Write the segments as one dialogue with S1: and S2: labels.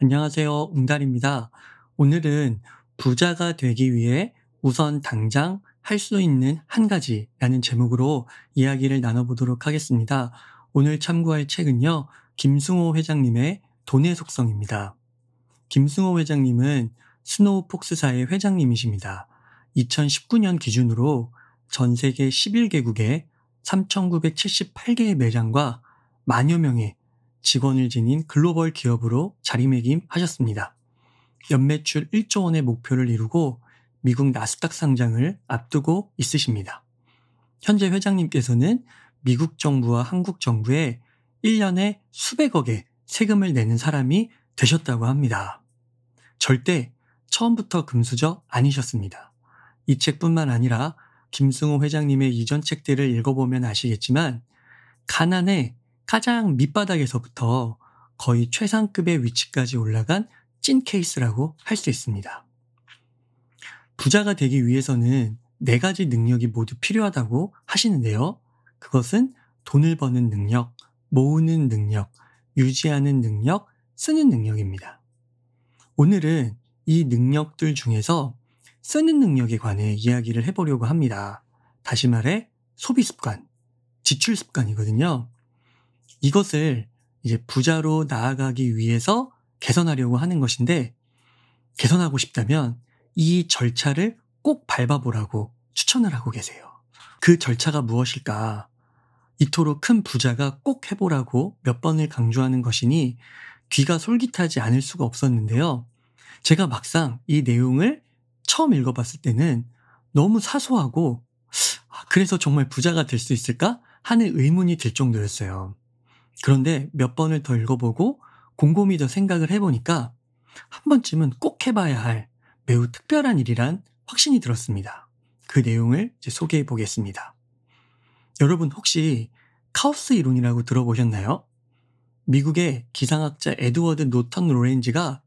S1: 안녕하세요. 웅달입니다. 오늘은 부자가 되기 위해 우선 당장 할 수 있는 한 가지라는 제목으로 이야기를 나눠보도록 하겠습니다. 오늘 참고할 책은요, 김승호 회장님의 돈의 속성입니다. 김승호 회장님은 스노우 폭스사의 회장님이십니다. 2019년 기준으로 전 세계 11개국에 3,978개의 매장과 만여 명의 직원을 지닌 글로벌 기업으로 자리매김하셨습니다. 연매출 1조 원의 목표를 이루고 미국 나스닥 상장을 앞두고 있으십니다. 현재 회장님께서는 미국 정부와 한국 정부에 1년에 수백억의 세금을 내는 사람이 되셨다고 합니다. 절대 처음부터 금수저 아니셨습니다. 이 책뿐만 아니라 김승호 회장님의 이전 책들을 읽어보면 아시겠지만 가난의 가장 밑바닥에서부터 거의 최상급의 위치까지 올라간 찐 케이스라고 할 수 있습니다. 부자가 되기 위해서는 4가지 능력이 모두 필요하다고 하시는데요. 그것은 돈을 버는 능력, 모으는 능력, 유지하는 능력, 쓰는 능력입니다. 오늘은 이 능력들 중에서 쓰는 능력에 관해 이야기를 해보려고 합니다. 다시 말해 소비 습관, 지출 습관이거든요. 이것을 이제 부자로 나아가기 위해서 개선하려고 하는 것인데, 개선하고 싶다면 이 절차를 꼭 밟아보라고 추천을 하고 계세요. 그 절차가 무엇일까? 이토록 큰 부자가 꼭 해보라고 몇 번을 강조하는 것이니 귀가 솔깃하지 않을 수가 없었는데요. 제가 막상 이 내용을 처음 읽어봤을 때는 너무 사소하고, 그래서 정말 부자가 될 수 있을까? 하는 의문이 들 정도였어요. 그런데 몇 번을 더 읽어보고 곰곰이 더 생각을 해보니까 한 번쯤은 꼭 해봐야 할 매우 특별한 일이란 확신이 들었습니다. 그 내용을 이제 소개해 보겠습니다. 여러분 혹시 카오스 이론이라고 들어보셨나요? 미국의 기상학자 에드워드 노턴 로렌지가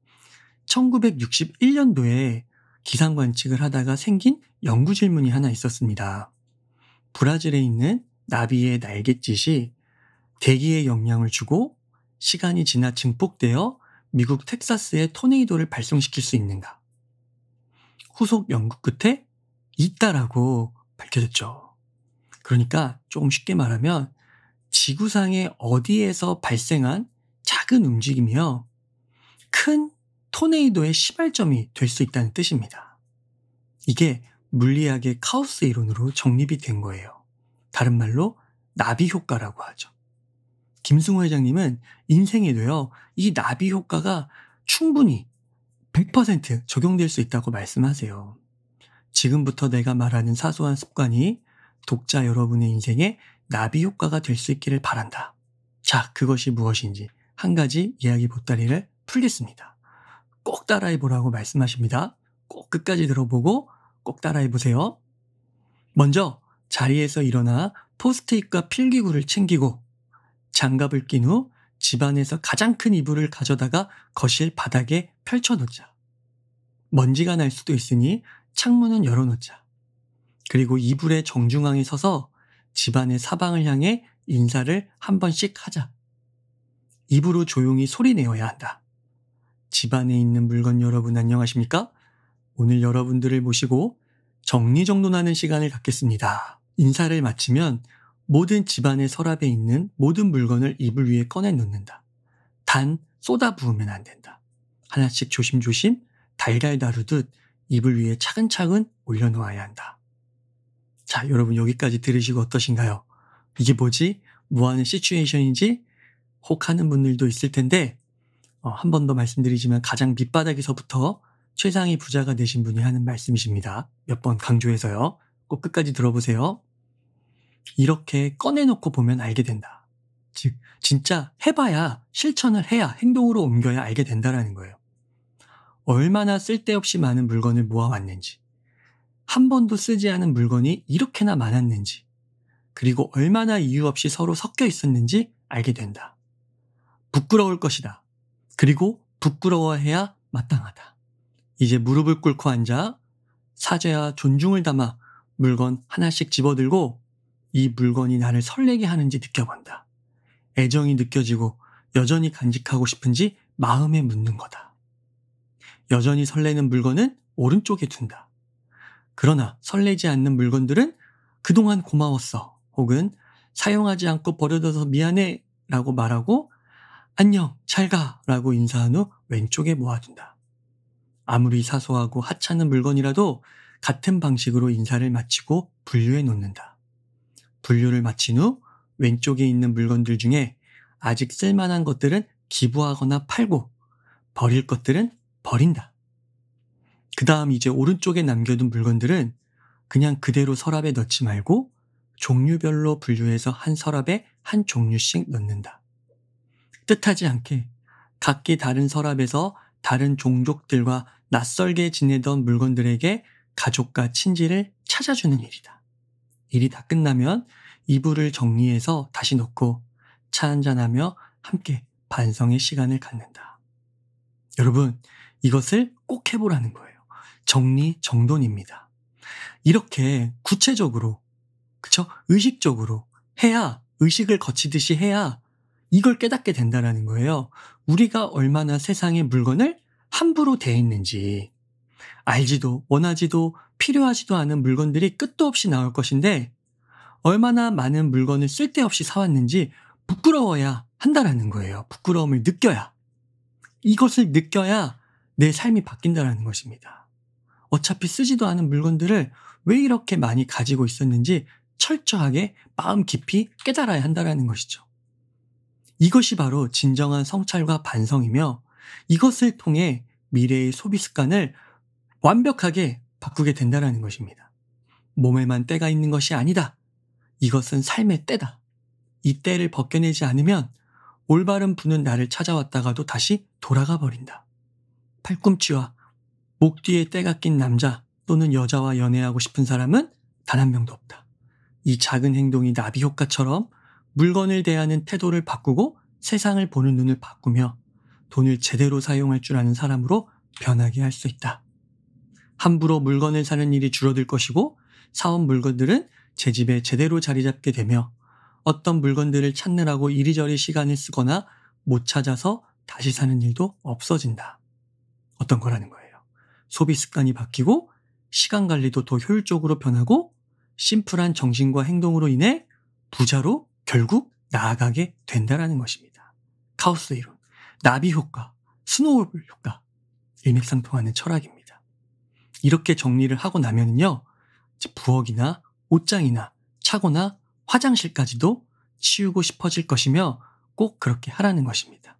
S1: 1961년도에 기상 관측을 하다가 생긴 연구 질문이 하나 있었습니다. 브라질에 있는 나비의 날갯짓이 대기에 영향을 주고 시간이 지나 증폭되어 미국 텍사스에 토네이도를 발생시킬 수 있는가? 후속 연구 끝에 있다라고 밝혀졌죠. 그러니까 조금 쉽게 말하면 지구상의 어디에서 발생한 작은 움직임이요, 큰 토네이도의 시발점이 될 수 있다는 뜻입니다. 이게 물리학의 카오스 이론으로 정립이 된 거예요. 다른 말로 나비 효과라고 하죠. 김승호 회장님은 인생에도요, 이 나비 효과가 충분히 100% 적용될 수 있다고 말씀하세요. 지금부터 내가 말하는 사소한 습관이 독자 여러분의 인생에 나비 효과가 될 수 있기를 바란다. 자, 그것이 무엇인지 한 가지 이야기 보따리를 풀겠습니다. 꼭 따라해보라고 말씀하십니다. 꼭 끝까지 들어보고 꼭 따라해보세요. 먼저 자리에서 일어나 포스트잇과 필기구를 챙기고 장갑을 낀 후 집안에서 가장 큰 이불을 가져다가 거실 바닥에 펼쳐놓자. 먼지가 날 수도 있으니 창문은 열어놓자. 그리고 이불의 정중앙에 서서 집안의 사방을 향해 인사를 한 번씩 하자. 입으로 조용히 소리 내어야 한다. 집안에 있는 물건 여러분 안녕하십니까? 오늘 여러분들을 모시고 정리정돈하는 시간을 갖겠습니다. 인사를 마치면 모든 집안의 서랍에 있는 모든 물건을 이불 위에 꺼내 놓는다. 단 쏟아 부으면 안 된다. 하나씩 조심조심 달걀 다루듯 이불 위에 차근차근 올려놓아야 한다. 자, 여러분 여기까지 들으시고 어떠신가요? 이게 뭐지? 뭐하는 시츄에이션인지 혹하는 분들도 있을 텐데, 한 번 더 말씀드리지만 가장 밑바닥에서부터 최상위 부자가 되신 분이 하는 말씀이십니다. 몇 번 강조해서요. 꼭 끝까지 들어보세요. 이렇게 꺼내놓고 보면 알게 된다. 즉, 진짜 해봐야, 실천을 해야, 행동으로 옮겨야 알게 된다라는 거예요. 얼마나 쓸데없이 많은 물건을 모아왔는지, 한 번도 쓰지 않은 물건이 이렇게나 많았는지, 그리고 얼마나 이유 없이 서로 섞여 있었는지 알게 된다. 부끄러울 것이다. 그리고 부끄러워해야 마땅하다. 이제 무릎을 꿇고 앉아 사죄와 존중을 담아 물건 하나씩 집어들고 이 물건이 나를 설레게 하는지 느껴본다. 애정이 느껴지고 여전히 간직하고 싶은지 마음에 묻는 거다. 여전히 설레는 물건은 오른쪽에 둔다. 그러나 설레지 않는 물건들은 그동안 고마웠어. 혹은 사용하지 않고 버려둬서 미안해 라고 말하고 안녕, 잘 가 라고 인사한 후 왼쪽에 모아둔다. 아무리 사소하고 하찮은 물건이라도 같은 방식으로 인사를 마치고 분류해 놓는다. 분류를 마친 후 왼쪽에 있는 물건들 중에 아직 쓸만한 것들은 기부하거나 팔고 버릴 것들은 버린다. 그 다음 이제 오른쪽에 남겨둔 물건들은 그냥 그대로 서랍에 넣지 말고 종류별로 분류해서 한 서랍에 한 종류씩 넣는다. 뜻하지 않게 각기 다른 서랍에서 다른 종족들과 낯설게 지내던 물건들에게 가족과 친지를 찾아주는 일이다. 일이 다 끝나면 이불을 정리해서 다시 놓고 차 한잔하며 함께 반성의 시간을 갖는다. 여러분, 이것을 꼭 해보라는 거예요. 정리정돈입니다. 이렇게 구체적으로, 그쵸? 의식적으로 해야, 의식을 거치듯이 해야 이걸 깨닫게 된다라는 거예요. 우리가 얼마나 세상의 물건을 함부로 대했는지, 알지도 원하지도 필요하지도 않은 물건들이 끝도 없이 나올 것인데 얼마나 많은 물건을 쓸데없이 사왔는지 부끄러워야 한다라는 거예요. 부끄러움을 느껴야. 이것을 느껴야 내 삶이 바뀐다라는 것입니다. 어차피 쓰지도 않은 물건들을 왜 이렇게 많이 가지고 있었는지 철저하게 마음 깊이 깨달아야 한다라는 것이죠. 이것이 바로 진정한 성찰과 반성이며 이것을 통해 미래의 소비 습관을 완벽하게 바꾸게 된다라는 것입니다. 몸에만 때가 있는 것이 아니다. 이것은 삶의 때다. 이 때를 벗겨내지 않으면 올바른 분은 나를 찾아왔다가도 다시 돌아가 버린다. 팔꿈치와 목 뒤에 때가 낀 남자 또는 여자와 연애하고 싶은 사람은 단 한 명도 없다. 이 작은 행동이 나비 효과처럼 물건을 대하는 태도를 바꾸고 세상을 보는 눈을 바꾸며 돈을 제대로 사용할 줄 아는 사람으로 변하게 할 수 있다. 함부로 물건을 사는 일이 줄어들 것이고 사온 물건들은 제 집에 제대로 자리 잡게 되며 어떤 물건들을 찾느라고 이리저리 시간을 쓰거나 못 찾아서 다시 사는 일도 없어진다. 어떤 거라는 거예요. 소비 습관이 바뀌고 시간 관리도 더 효율적으로 변하고 심플한 정신과 행동으로 인해 부자로 결국 나아가게 된다라는 것입니다. 카오스 이론, 나비 효과, 스노우볼 효과, 일맥상통하는 철학입니다. 이렇게 정리를 하고 나면요, 부엌이나 옷장이나 차고나 화장실까지도 치우고 싶어질 것이며 꼭 그렇게 하라는 것입니다.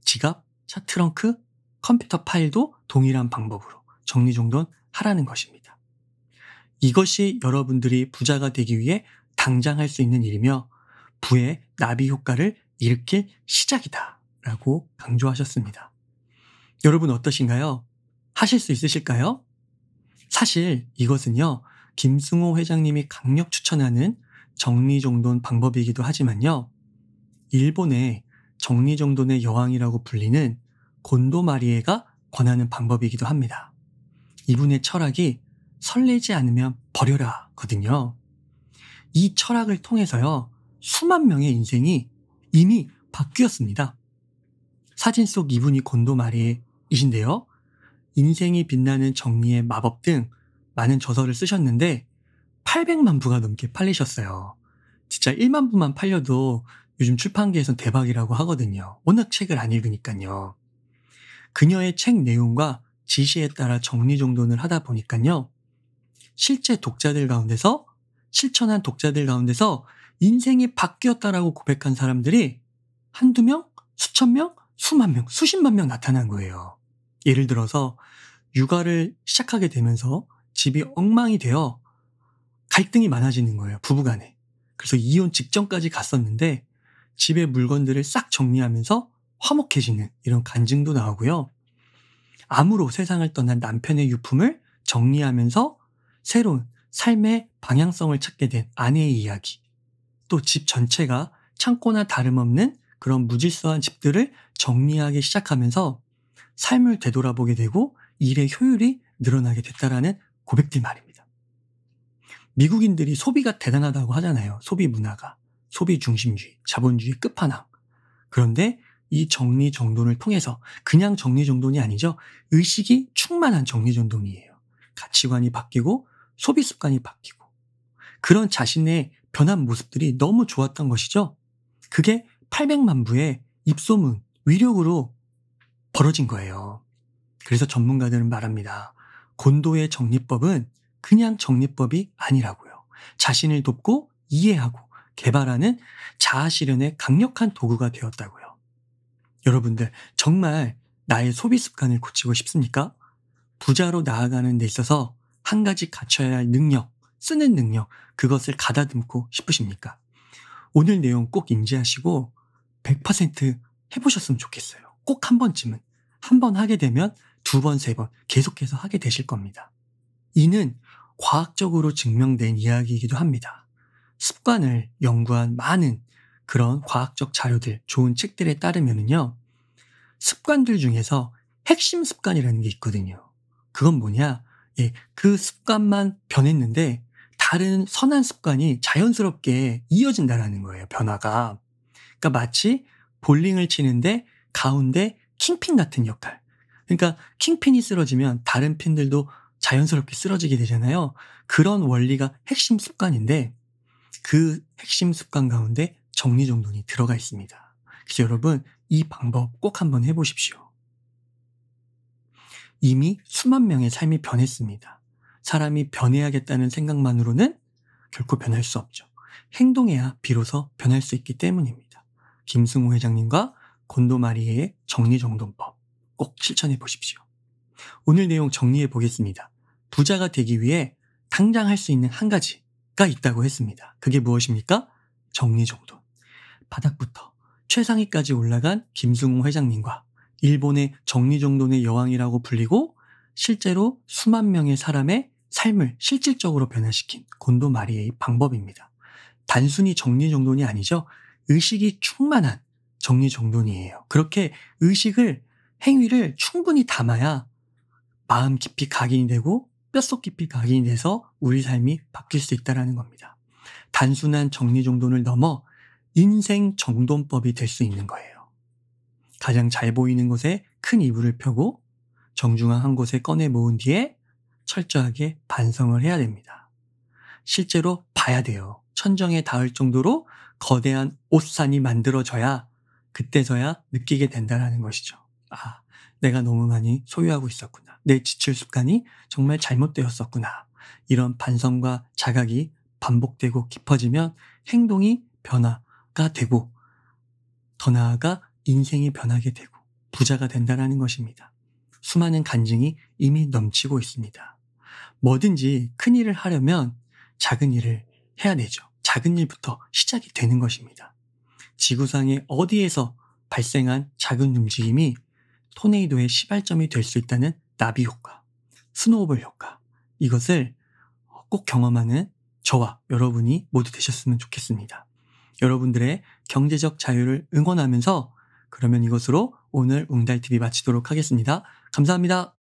S1: 지갑, 차 트렁크, 컴퓨터 파일도 동일한 방법으로 정리정돈 하라는 것입니다. 이것이 여러분들이 부자가 되기 위해 당장 할 수 있는 일이며 부의 나비 효과를 일으킬 시작이다 라고 강조하셨습니다. 여러분 어떠신가요? 하실 수 있으실까요? 사실 이것은요, 김승호 회장님이 강력 추천하는 정리정돈 방법이기도 하지만요, 일본의 정리정돈의 여왕이라고 불리는 곤도 마리에가 권하는 방법이기도 합니다. 이분의 철학이 설레지 않으면 버려라 거든요. 이 철학을 통해서요, 수만 명의 인생이 이미 바뀌었습니다. 사진 속 이분이 곤도 마리에이신데요. 인생이 빛나는 정리의 마법 등 많은 저서를 쓰셨는데 800만 부가 넘게 팔리셨어요. 진짜 1만 부만 팔려도 요즘 출판계에선 대박이라고 하거든요. 워낙 책을 안 읽으니까요. 그녀의 책 내용과 지시에 따라 정리정돈을 하다 보니까요, 실천한 독자들 가운데서 인생이 바뀌었다라고 고백한 사람들이 한두 명, 수천 명, 수만 명, 수십만 명 나타난 거예요. 예를 들어서 육아를 시작하게 되면서 집이 엉망이 되어 갈등이 많아지는 거예요, 부부간에. 그래서 이혼 직전까지 갔었는데 집의 물건들을 싹 정리하면서 화목해지는 이런 간증도 나오고요. 암으로 세상을 떠난 남편의 유품을 정리하면서 새로운 삶의 방향성을 찾게 된 아내의 이야기, 또 집 전체가 창고나 다름없는 그런 무질서한 집들을 정리하기 시작하면서 삶을 되돌아보게 되고 일의 효율이 늘어나게 됐다라는 고백들 말입니다. 미국인들이 소비가 대단하다고 하잖아요. 소비 문화가. 소비 중심주의, 자본주의 끝판왕. 그런데 이 정리정돈을 통해서 그냥 정리정돈이 아니죠. 의식이 충만한 정리정돈이에요. 가치관이 바뀌고 소비 습관이 바뀌고 그런 자신의 변한 모습들이 너무 좋았던 것이죠. 그게 800만 부의 입소문, 위력으로 벌어진 거예요. 그래서 전문가들은 말합니다. 곤도의 정리법은 그냥 정리법이 아니라고요. 자신을 돕고 이해하고 개발하는 자아 실현의 강력한 도구가 되었다고요. 여러분들 정말 나의 소비 습관을 고치고 싶습니까? 부자로 나아가는 데 있어서 한 가지 갖춰야 할 능력, 쓰는 능력, 그것을 가다듬고 싶으십니까? 오늘 내용 꼭 인지하시고 100% 해보셨으면 좋겠어요. 꼭 한 번쯤은. 한 번 하게 되면 두 번, 세 번 계속해서 하게 되실 겁니다. 이는 과학적으로 증명된 이야기이기도 합니다. 습관을 연구한 많은 그런 과학적 자료들, 좋은 책들에 따르면요. 습관들 중에서 핵심 습관이라는 게 있거든요. 그건 뭐냐? 그 습관만 변했는데 다른 선한 습관이 자연스럽게 이어진다라는 거예요. 변화가. 그러니까 마치 볼링을 치는데 가운데 킹핀 같은 역할. 그러니까 킹핀이 쓰러지면 다른 핀들도 자연스럽게 쓰러지게 되잖아요. 그런 원리가 핵심 습관인데 그 핵심 습관 가운데 정리정돈이 들어가 있습니다. 그래서 여러분 이 방법 꼭 한번 해보십시오. 이미 수만 명의 삶이 변했습니다. 사람이 변해야겠다는 생각만으로는 결코 변할 수 없죠. 행동해야 비로소 변할 수 있기 때문입니다. 김승우 회장님과 곤도 마리에의 정리정돈법 꼭 실천해 보십시오. 오늘 내용 정리해 보겠습니다. 부자가 되기 위해 당장 할 수 있는 한 가지가 있다고 했습니다. 그게 무엇입니까? 정리정돈. 바닥부터 최상위까지 올라간 김승우 회장님과 일본의 정리정돈의 여왕이라고 불리고 실제로 수만 명의 사람의 삶을 실질적으로 변화시킨 곤도 마리에의 방법입니다. 단순히 정리정돈이 아니죠. 의식이 충만한 정리정돈이에요. 그렇게 의식을, 행위를 충분히 담아야 마음 깊이 각인이 되고 뼛속 깊이 각인이 돼서 우리 삶이 바뀔 수 있다는 겁니다. 단순한 정리정돈을 넘어 인생 정돈법이 될 수 있는 거예요. 가장 잘 보이는 곳에 큰 이불을 펴고 정중한 한 곳에 꺼내 모은 뒤에 철저하게 반성을 해야 됩니다. 실제로 봐야 돼요. 천정에 닿을 정도로 거대한 옷산이 만들어져야 그때서야 느끼게 된다는 것이죠. 아, 내가 너무 많이 소유하고 있었구나. 내 지출 습관이 정말 잘못되었었구나. 이런 반성과 자각이 반복되고 깊어지면 행동이 변화가 되고 더 나아가 인생이 변하게 되고 부자가 된다는 것입니다. 수많은 간증이 이미 넘치고 있습니다. 뭐든지 큰 일을 하려면 작은 일을 해야 되죠. 작은 일부터 시작이 되는 것입니다. 지구상의 어디에서 발생한 작은 움직임이 토네이도의 시발점이 될 수 있다는 나비 효과, 스노우볼 효과, 이것을 꼭 경험하는 저와 여러분이 모두 되셨으면 좋겠습니다. 여러분들의 경제적 자유를 응원하면서 그러면 이것으로 오늘 웅달TV 마치도록 하겠습니다. 감사합니다.